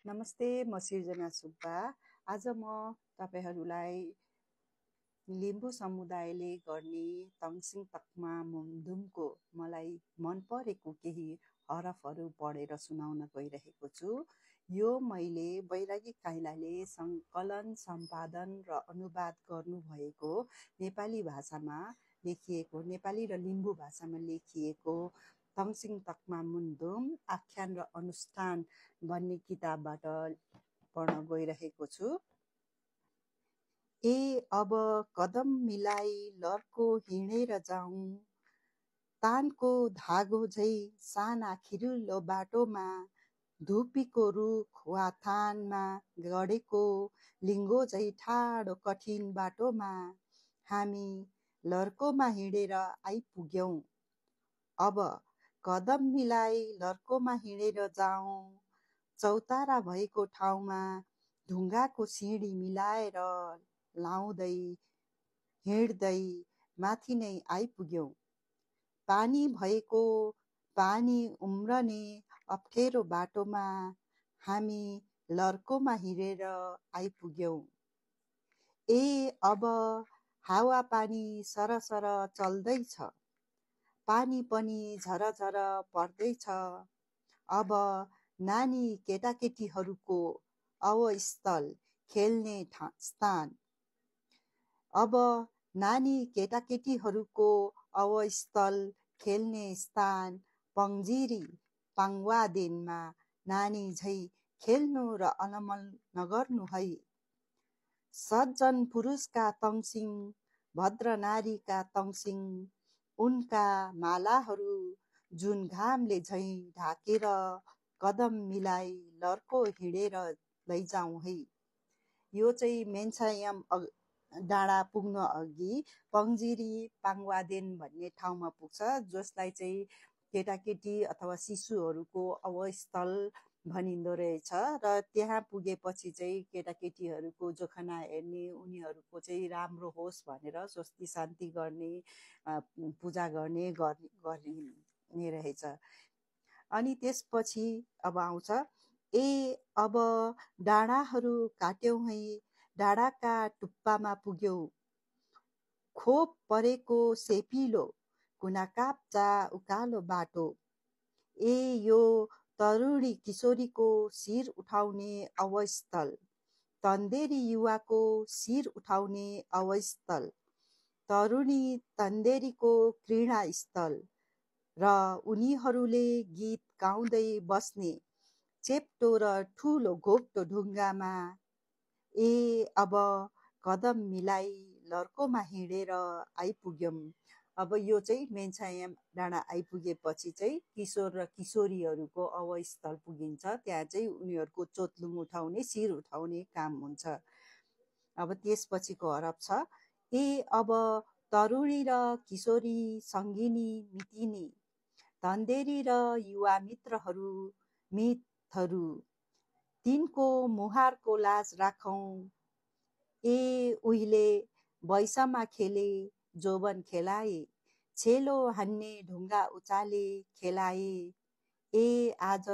नमस्ते, म सिर्जना सुब्बा। आज म तपाईहरूलाई लिम्बू समुदायले गर्ने तङसिङ तकमा मुमधुमको मलाई मन परेको केही हरफहरू पढेर सुनाउन गइरहेको छु। यो मैले बैरागी काइलाले सङ्कलन, सम्पादन र अनुवाद गर्नुभएको नेपाली भाषामा लेखिएको, नेपाली र लिम्बू भाषामा लेखिएको तङसिङ तकमा मुमधुम आख्यान र अनुष्ठान भन्ने किताबबाट पढ्न गइरहेको छु। अब कदम मिलाई लर्को हिँडेर जाउँ, तानको धागो झै साना खिरिलो बाटोमा, धुपीको रुख वा थानमा गडेको लिङ्गो झै ठाडो कठिन बाटोमा हामी लर्कोमा हिँडेर आइपुग्यौँ। अब कदम मिलाई लर्कोमा हिँडेर जाउँ, चौतारा भएको ठाउँमा ढुङ्गाको सिँढी मिलाएर लाउँदै हिँड्दै माथि नै आइपुग्यौँ। पानी भएको, पानी उम्रने अप्ठ्यारो बाटोमा हामी लर्कोमा हिँडेर आइपुग्यौँ। अब हावापानी सरसर चल्दैछ, पानी पनि झरझर पर्दैछ। अब नानी केटाकेटीहरूको अवस्थल खेल्ने स्थान, अब नानी केटाकेटीहरूको अवस्थल खेल्ने स्थान पङ्जिरी पाङवादेनमा नानी झै खेल्नु र अलमल नगर्नु है। सज्जन पुरुषका तङसिङ, भद्र नारीका तङसिङ, उनका मालाहरू जुन घामले झै ढाकेर कदम मिलाई लर्को हिँडेर लैजाउँ है। यो चाहिँ मेन्छायाम डाँडा पुग्न अघि पङ्जिरी पाङवादेन भन्ने ठाउँमा पुग्छ, जसलाई चाहिँ केटाकेटी अथवा शिशुहरूको अवस्थल भनिँदो रहेछ। र त्यहाँ पुगेपछि चाहिँ केटाकेटीहरूको जोखना हेर्ने, उनीहरूको चाहिँ राम्रो होस् भनेर स्वस्ति शान्ति गर्ने, पूजा गर्ने रहेछ। अनि त्यसपछि अब आउँछ अब डाँडाहरू काट्यौँ है, डाँडाका टुप्पामा पुग्यौँ, खोप परेको सेपिलो कुनाकाप्चा उकालो बाटो। यो तरुणी किशोरीको शिर उठाउने अवस्थल, तन्देरी युवाको शिर उठाउने अवस्थल, तरुणी तन्देरीको क्रीडा स्थल र उनीहरूले गीत गाउँदै बस्ने चेप्टो र ठुलो घोप्टो ढुङ्गामा अब कदम मिलाई लर्कोमा हिँडेर आइपुग्यौँ। अब यो चाहिँ मेन्छायाम डाँडा आइपुगेपछि चाहिँ किशोर र किशोरीहरूको अवस्थल पुगिन्छ। त्यहाँ चाहिँ उनीहरूको चोतलुङ उठाउने, शिर उठाउने काम हुन्छ। अब त्यसपछिको हरफ छ अब तरुणी र किशोरी सङ्गिनी मितिनी, तन्देरी र युवा मित्रहरू मितहरू, तिनको मुहारको लाज राखौँ। उहिले बैसमा खेले जोबन खेलाए, छेलो हान्ने ढुङ्गा उचाले खेलाए। आज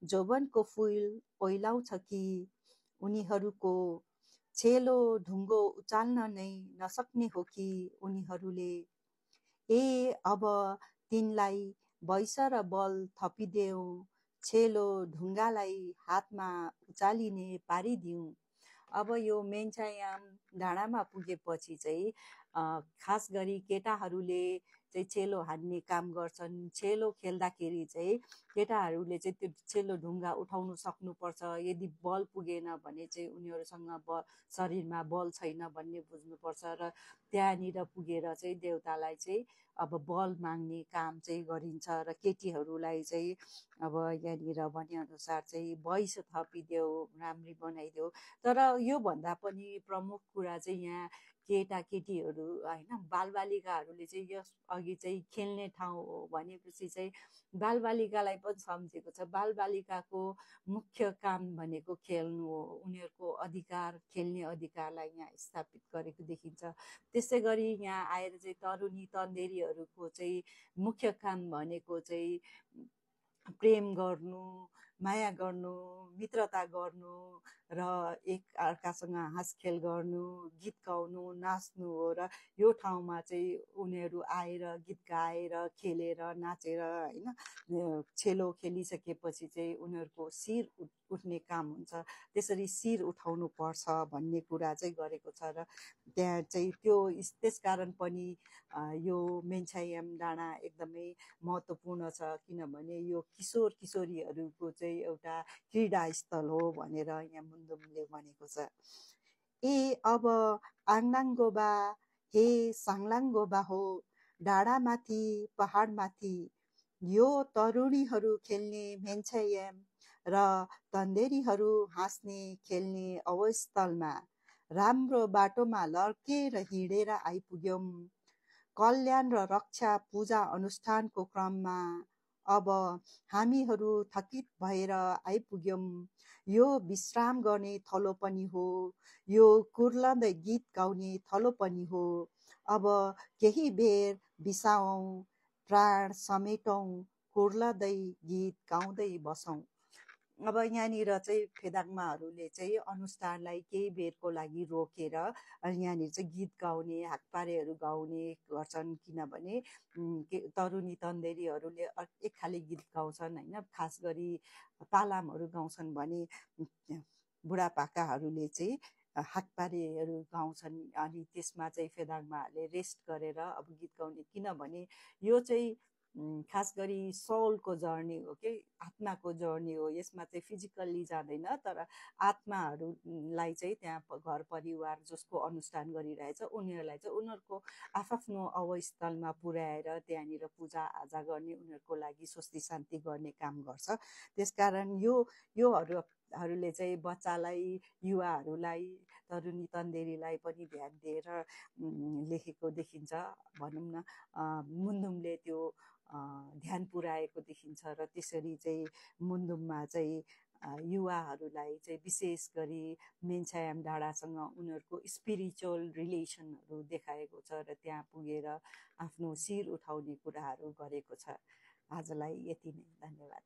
जोबनको फुल ओइलाउँछ कि उनीहरूको, छेलो ढुङ्गो उचाल्न नै नसक्ने हो कि उनीहरूले। अब तिनलाई बैस र बल थपिदेऊ, छेलो ढुङ्गालाई हातमा उचालिने पारिदिउँ। अब यो मेन्छायाम डाँडामा पुगेपछि चाहिँ खास गरी केटाहरूले चाहिँ छेलो हान्ने काम गर्छन्। छेलो खेल्दाखेरि चाहिँ केटाहरूले चाहिँ त्यो छेलो ढुङ्गा उठाउनु सक्नुपर्छ। यदि बल पुगेन भने चाहिँ उनीहरूसँग शरीरमा बल छैन भन्ने बुझ्नुपर्छ। र त्यहाँनिर पुगेर चाहिँ देउतालाई चाहिँ अब बल माग्ने काम चाहिँ गरिन्छ। र केटीहरूलाई चाहिँ अब यहाँनिर भनेअनुसार चाहिँ बैस थपिदेऊ, राम्री बनाइदेऊ। तर योभन्दा पनि प्रमुख कुरा चाहिँ यहाँ केटाकेटीहरू होइन, बालबालिकाहरूले चाहिँ यस अघि चाहिँ खेल्ने ठाउँ हो भनेपछि चाहिँ बालबालिकालाई पनि सम्झेको छ। बालबालिकाको मुख्य काम भनेको खेल्नु हो। उनीहरूको अधिकार, खेल्ने अधिकारलाई यहाँ स्थापित गरेको देखिन्छ। त्यसै गरी यहाँ आएर चाहिँ तरुणी तन्देरीहरूको चाहिँ मुख्य काम भनेको चाहिँ प्रेम गर्नु, माया गर्नु, मित्रता गर्नु र एक अर्कासँग हाँसखेल गर्नु, गीत गाउनु, नाच्नु हो। र यो ठाउँमा चाहिँ उनीहरू आएर गीत गाएर, खेलेर, नाचेर होइन छेलो खेलिसकेपछि चाहिँ उनीहरूको शिर उठ्ने काम हुन्छ। त्यसरी शिर उठाउनु पर्छ भन्ने कुरा चाहिँ गरेको छ। र त्यहाँ चाहिँ त्यो त्यसकारण पनि यो मेन्छायाम डाँडा एकदमै महत्त्वपूर्ण छ, किनभने यो किशोर किशोरीहरूको चाहिँ एउटा क्रीडा स्थल हो भनेर यहाँ मुन्दुमले भनेको छ। ए अब आङनाङ गोबा हे साङलाङ गोबा हो, डाँडामाथि पहाडमाथि यो तरुणीहरू खेल्ने मेन्छायाम र तन्देरीहरू हाँस्ने खेल्ने अवस्थलमा राम्रो बाटोमा लड्केर हिँडेर आइपुग्यौँ। कल्याण र रक्षा पूजा अनुष्ठानको क्रममा अब हामीहरू थकित भएर आइपुग्यौँ। यो विश्राम गर्ने थलो पनि हो, यो कुर्लँदै गीत गाउने थलो पनि हो। अब केही बेर बिसाउँ, प्राण समेटौँ, कुर्लँदै गीत गाउँदै बसौँ। अब यहाँनिर चाहिँ फेदाङ्माहरूले चाहिँ अनुष्ठानलाई केही बेरको लागि रोकेर यहाँनिर चाहिँ गीत गाउने, हाक्पारेहरू गाउने गर्छन्, किनभने तरुणी तन्देरीहरूले एक खाले गीत गाउँछन् होइन, खास गरी तालामहरू गाउँछन् भने बुढापाकाहरूले चाहिँ हाक्पारेहरू गाउँछन्। अनि त्यसमा चाहिँ फेदाङ्माहरूले रेस्ट गरेर अब गीत गाउने, किनभने यो चाहिँ खास गरी सोलको जर्नी हो कि आत्माको जर्नी हो। यसमा चाहिँ फिजिकल्ली जाँदैन, तर आत्माहरूलाई चाहिँ त्यहाँ घर परिवार जसको अनुष्ठान गरिरहेछ उनीहरूलाई चाहिँ उनीहरूको आफ्नो अवस्थलमा पुर्याएर त्यहाँनिर पूजाआजा गर्ने, उनीहरूको लागि स्वस्ति शान्ति गर्ने काम गर्छ। त्यसकारण योहरूले चाहिँ बच्चालाई, युवाहरूलाई, तरुणी तन्देरीलाई पनि ध्यान दिएर लेखेको देखिन्छ। भनौँ न मुन्दुमले त्यो ध्यान पुर्याएको देखिन्छ। र त्यसरी चाहिँ मुन्दुममा चाहिँ युवाहरूलाई चाहिँ विशेष गरी मेन्छायाम डाँडासँग उनीहरूको स्पिरिचुअल रिलेसनहरू देखाएको छ र त्यहाँ पुगेर आफ्नो शिर उठाउने कुराहरू गरेको छ। आजलाई यति नै, धन्यवाद।